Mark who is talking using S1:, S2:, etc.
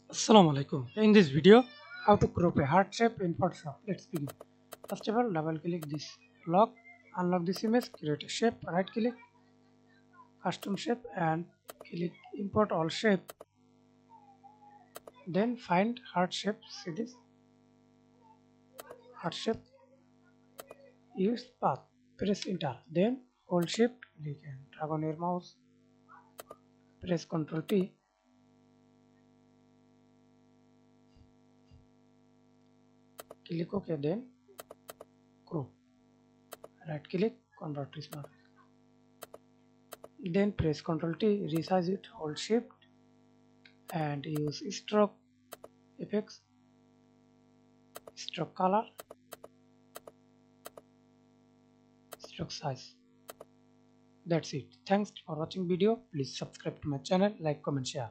S1: Assalamu alaikum. In this video, how to crop a heart shape in Photoshop. Let's begin. First of all, double click this lock, unlock this image, create a shape, right click, custom shape and click import all shape. Then find heart shape, see this heart shape, use path, press enter, then hold shift, click and drag on your mouse, press Ctrl T, click OK, then crop, right click, convert to smart. Then press Ctrl T, resize it, hold shift and use stroke effects, stroke color, stroke size. That's it. Thanks for watching video. Please subscribe to my channel, like, comment, share.